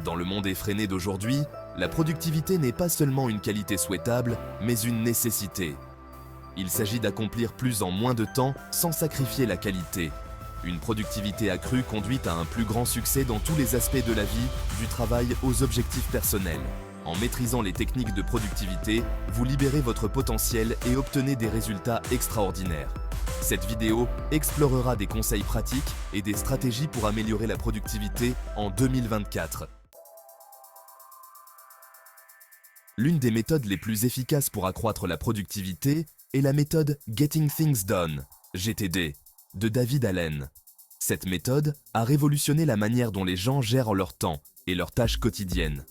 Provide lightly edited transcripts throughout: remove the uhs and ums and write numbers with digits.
Dans le monde effréné d'aujourd'hui, la productivité n'est pas seulement une qualité souhaitable, mais une nécessité. Il s'agit d'accomplir plus en moins de temps sans sacrifier la qualité. Une productivité accrue conduit à un plus grand succès dans tous les aspects de la vie, du travail aux objectifs personnels. En maîtrisant les techniques de productivité, vous libérez votre potentiel et obtenez des résultats extraordinaires. Cette vidéo explorera des conseils pratiques et des stratégies pour améliorer la productivité en 2024. L'une des méthodes les plus efficaces pour accroître la productivité est la méthode Getting Things Done, GTD, de David Allen. Cette méthode a révolutionné la manière dont les gens gèrent leur temps et leurs tâches quotidiennes.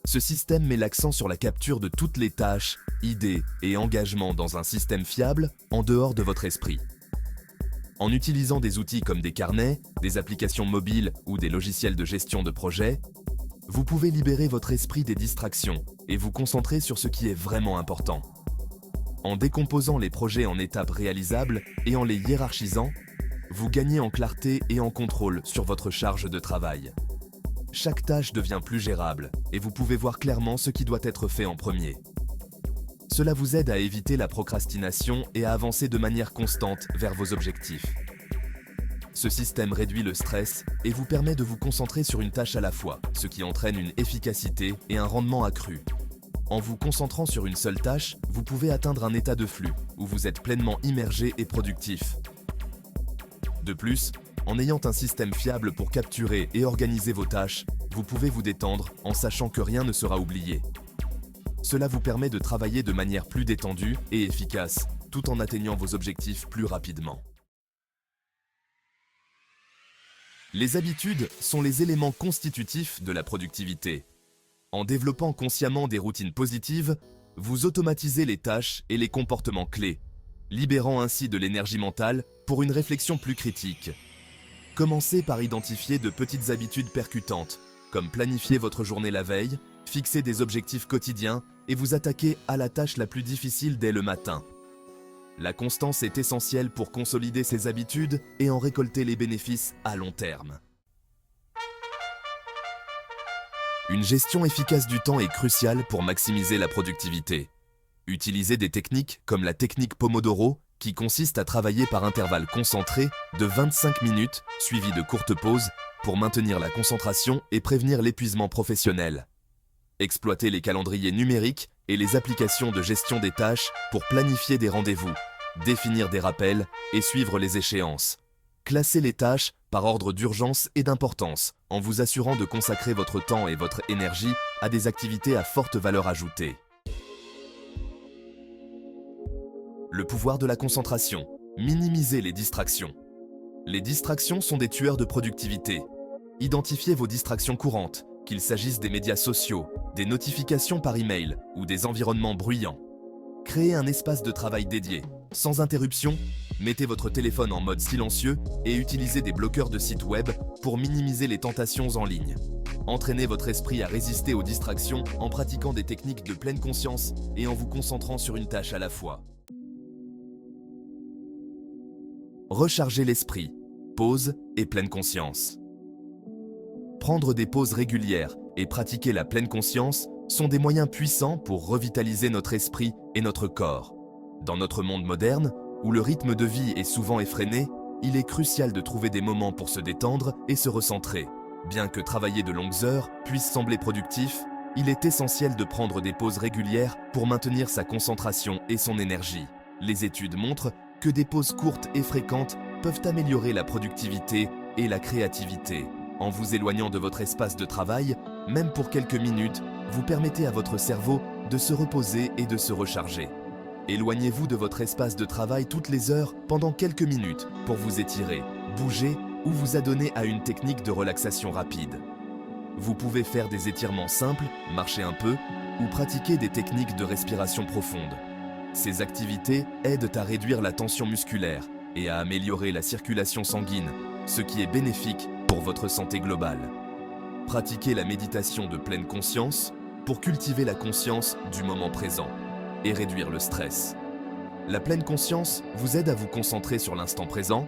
Ce système met l'accent sur la capture de toutes les tâches, idées et engagements dans un système fiable en dehors de votre esprit. En utilisant des outils comme des carnets, des applications mobiles ou des logiciels de gestion de projet, vous pouvez libérer votre esprit des distractions et vous concentrer sur ce qui est vraiment important. En décomposant les projets en étapes réalisables et en les hiérarchisant, vous gagnez en clarté et en contrôle sur votre charge de travail. Chaque tâche devient plus gérable et vous pouvez voir clairement ce qui doit être fait en premier. Cela vous aide à éviter la procrastination et à avancer de manière constante vers vos objectifs. Ce système réduit le stress et vous permet de vous concentrer sur une tâche à la fois, ce qui entraîne une efficacité et un rendement accru. En vous concentrant sur une seule tâche, vous pouvez atteindre un état de flux où vous êtes pleinement immergé et productif. De plus, en ayant un système fiable pour capturer et organiser vos tâches, vous pouvez vous détendre en sachant que rien ne sera oublié. Cela vous permet de travailler de manière plus détendue et efficace, tout en atteignant vos objectifs plus rapidement. Les habitudes sont les éléments constitutifs de la productivité. En développant consciemment des routines positives, vous automatisez les tâches et les comportements clés, libérant ainsi de l'énergie mentale pour une réflexion plus critique. Commencez par identifier de petites habitudes percutantes, comme planifier votre journée la veille, fixer des objectifs quotidiens et vous attaquer à la tâche la plus difficile dès le matin. La constance est essentielle pour consolider ces habitudes et en récolter les bénéfices à long terme. Une gestion efficace du temps est cruciale pour maximiser la productivité. Utilisez des techniques comme la technique Pomodoro, qui consiste à travailler par intervalles concentrés de 25 minutes, suivis de courtes pauses, pour maintenir la concentration et prévenir l'épuisement professionnel. Exploitez les calendriers numériques et les applications de gestion des tâches pour planifier des rendez-vous, définir des rappels et suivre les échéances. Classez les tâches par ordre d'urgence et d'importance, en vous assurant de consacrer votre temps et votre énergie à des activités à forte valeur ajoutée. Le pouvoir de la concentration. Minimisez les distractions. Les distractions sont des tueurs de productivité. Identifiez vos distractions courantes, qu'il s'agisse des médias sociaux, des notifications par email ou des environnements bruyants. Créez un espace de travail dédié, sans interruption, mettez votre téléphone en mode silencieux et utilisez des bloqueurs de sites web pour minimiser les tentations en ligne. Entraînez votre esprit à résister aux distractions en pratiquant des techniques de pleine conscience et en vous concentrant sur une tâche à la fois. Rechargez l'esprit, pause et pleine conscience. Prendre des pauses régulières et pratiquer la pleine conscience sont des moyens puissants pour revitaliser notre esprit et notre corps. Dans notre monde moderne, où le rythme de vie est souvent effréné, il est crucial de trouver des moments pour se détendre et se recentrer. Bien que travailler de longues heures puisse sembler productif, il est essentiel de prendre des pauses régulières pour maintenir sa concentration et son énergie. Les études montrent que des pauses courtes et fréquentes peuvent améliorer la productivité et la créativité. En vous éloignant de votre espace de travail, même pour quelques minutes, vous permettez à votre cerveau de se reposer et de se recharger. Éloignez-vous de votre espace de travail toutes les heures pendant quelques minutes pour vous étirer, bouger ou vous adonner à une technique de relaxation rapide. Vous pouvez faire des étirements simples, marcher un peu ou pratiquer des techniques de respiration profonde. Ces activités aident à réduire la tension musculaire et à améliorer la circulation sanguine, ce qui est bénéfique pour votre santé globale. Pratiquez la méditation de pleine conscience pour cultiver la conscience du moment présent et réduire le stress. La pleine conscience vous aide à vous concentrer sur l'instant présent,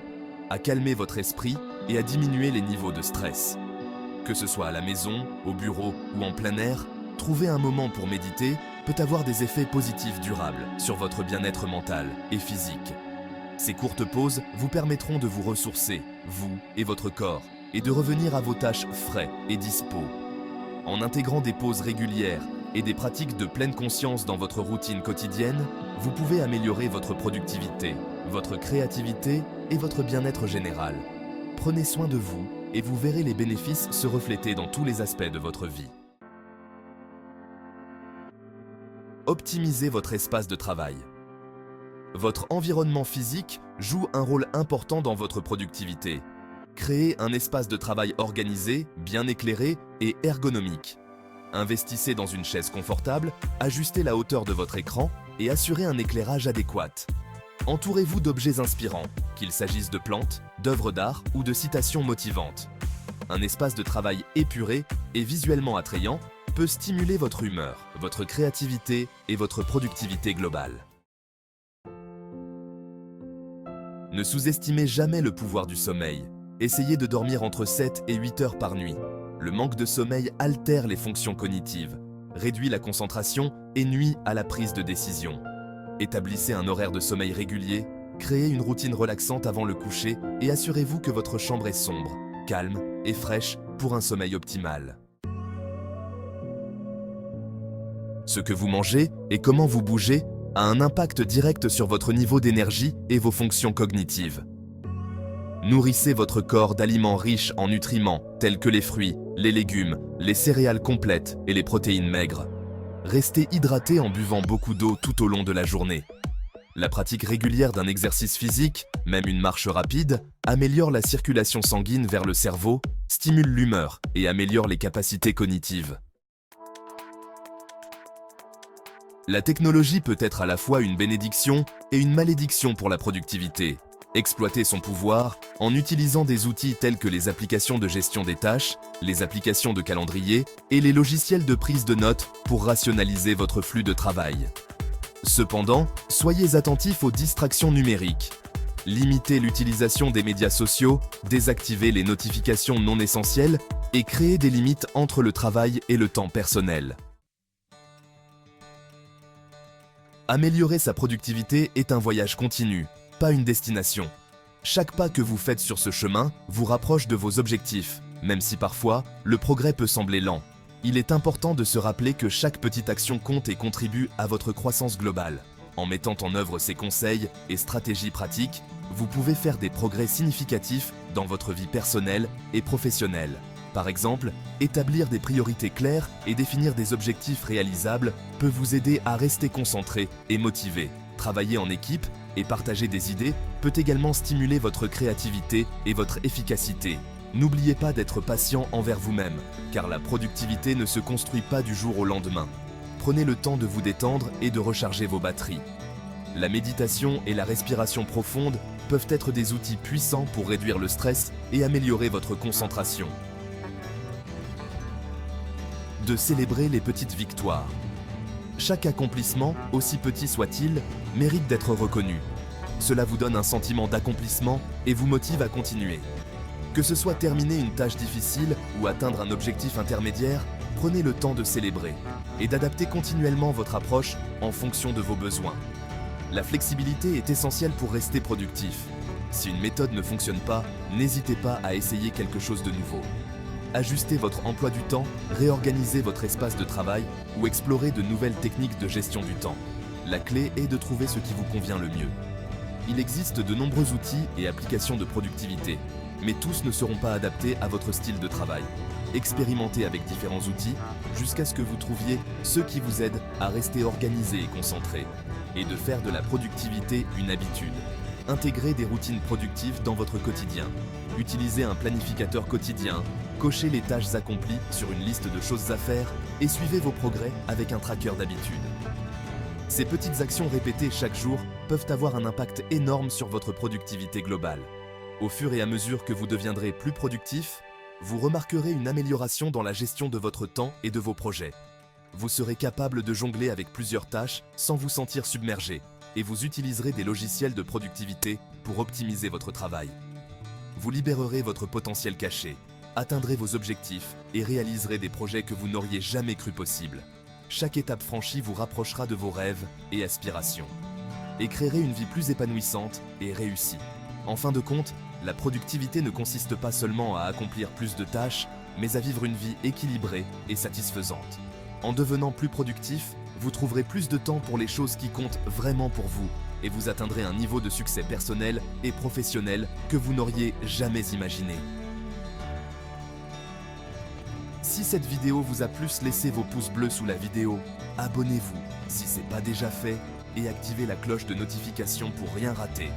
à calmer votre esprit et à diminuer les niveaux de stress. Que ce soit à la maison, au bureau ou en plein air, trouver un moment pour méditer peut avoir des effets positifs durables sur votre bien-être mental et physique. Ces courtes pauses vous permettront de vous ressourcer, vous et votre corps, et de revenir à vos tâches frais et dispos. En intégrant des pauses régulières et des pratiques de pleine conscience dans votre routine quotidienne, vous pouvez améliorer votre productivité, votre créativité et votre bien-être général. Prenez soin de vous et vous verrez les bénéfices se refléter dans tous les aspects de votre vie. Optimisez votre espace de travail. Votre environnement physique joue un rôle important dans votre productivité. Créez un espace de travail organisé, bien éclairé et ergonomique. Investissez dans une chaise confortable, ajustez la hauteur de votre écran et assurez un éclairage adéquat. Entourez-vous d'objets inspirants, qu'il s'agisse de plantes, d'œuvres d'art ou de citations motivantes. Un espace de travail épuré et visuellement attrayant peut stimuler votre humeur, votre créativité et votre productivité globale. Ne sous-estimez jamais le pouvoir du sommeil. Essayez de dormir entre 7 et 8 heures par nuit. Le manque de sommeil altère les fonctions cognitives, réduit la concentration et nuit à la prise de décision. Établissez un horaire de sommeil régulier, créez une routine relaxante avant le coucher et assurez-vous que votre chambre est sombre, calme et fraîche pour un sommeil optimal. Ce que vous mangez et comment vous bougez a un impact direct sur votre niveau d'énergie et vos fonctions cognitives. Nourrissez votre corps d'aliments riches en nutriments tels que les fruits, les légumes, les céréales complètes et les protéines maigres. Restez hydraté en buvant beaucoup d'eau tout au long de la journée. La pratique régulière d'un exercice physique, même une marche rapide, améliore la circulation sanguine vers le cerveau, stimule l'humeur et améliore les capacités cognitives. La technologie peut être à la fois une bénédiction et une malédiction pour la productivité. Exploitez son pouvoir en utilisant des outils tels que les applications de gestion des tâches, les applications de calendrier et les logiciels de prise de notes pour rationaliser votre flux de travail. Cependant, soyez attentifs aux distractions numériques. Limitez l'utilisation des médias sociaux, désactivez les notifications non essentielles et créez des limites entre le travail et le temps personnel. Améliorer sa productivité est un voyage continu, pas une destination. Chaque pas que vous faites sur ce chemin vous rapproche de vos objectifs, même si parfois, le progrès peut sembler lent. Il est important de se rappeler que chaque petite action compte et contribue à votre croissance globale. En mettant en œuvre ces conseils et stratégies pratiques, vous pouvez faire des progrès significatifs dans votre vie personnelle et professionnelle. Par exemple, établir des priorités claires et définir des objectifs réalisables peut vous aider à rester concentré et motivé. Travailler en équipe et partager des idées peut également stimuler votre créativité et votre efficacité. N'oubliez pas d'être patient envers vous-même, car la productivité ne se construit pas du jour au lendemain. Prenez le temps de vous détendre et de recharger vos batteries. La méditation et la respiration profonde peuvent être des outils puissants pour réduire le stress et améliorer votre concentration. De célébrer les petites victoires. Chaque accomplissement, aussi petit soit-il, mérite d'être reconnu. Cela vous donne un sentiment d'accomplissement et vous motive à continuer. Que ce soit terminer une tâche difficile ou atteindre un objectif intermédiaire, prenez le temps de célébrer et d'adapter continuellement votre approche en fonction de vos besoins. La flexibilité est essentielle pour rester productif. Si une méthode ne fonctionne pas, n'hésitez pas à essayer quelque chose de nouveau. Ajustez votre emploi du temps, réorganisez votre espace de travail ou explorez de nouvelles techniques de gestion du temps. La clé est de trouver ce qui vous convient le mieux. Il existe de nombreux outils et applications de productivité, mais tous ne seront pas adaptés à votre style de travail. Expérimentez avec différents outils jusqu'à ce que vous trouviez ceux qui vous aident à rester organisé et concentré, et de faire de la productivité une habitude. Intégrez des routines productives dans votre quotidien. Utilisez un planificateur quotidien, cochez les tâches accomplies sur une liste de choses à faire et suivez vos progrès avec un tracker d'habitude. Ces petites actions répétées chaque jour peuvent avoir un impact énorme sur votre productivité globale. Au fur et à mesure que vous deviendrez plus productif, vous remarquerez une amélioration dans la gestion de votre temps et de vos projets. Vous serez capable de jongler avec plusieurs tâches sans vous sentir submergé et vous utiliserez des logiciels de productivité pour optimiser votre travail. Vous libérerez votre potentiel caché. atteindrez vos objectifs et réaliserez des projets que vous n'auriez jamais cru possibles. Chaque étape franchie vous rapprochera de vos rêves et aspirations et créerez une vie plus épanouissante et réussie. En fin de compte, la productivité ne consiste pas seulement à accomplir plus de tâches, mais à vivre une vie équilibrée et satisfaisante. En devenant plus productif, vous trouverez plus de temps pour les choses qui comptent vraiment pour vous et vous atteindrez un niveau de succès personnel et professionnel que vous n'auriez jamais imaginé. Si cette vidéo vous a plu, laissez vos pouces bleus sous la vidéo, abonnez-vous si ce n'est pas déjà fait et activez la cloche de notification pour rien rater.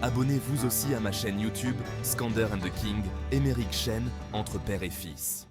Abonnez-vous aussi à ma chaîne YouTube Skander and the King, Émeric Chen, entre père et fils.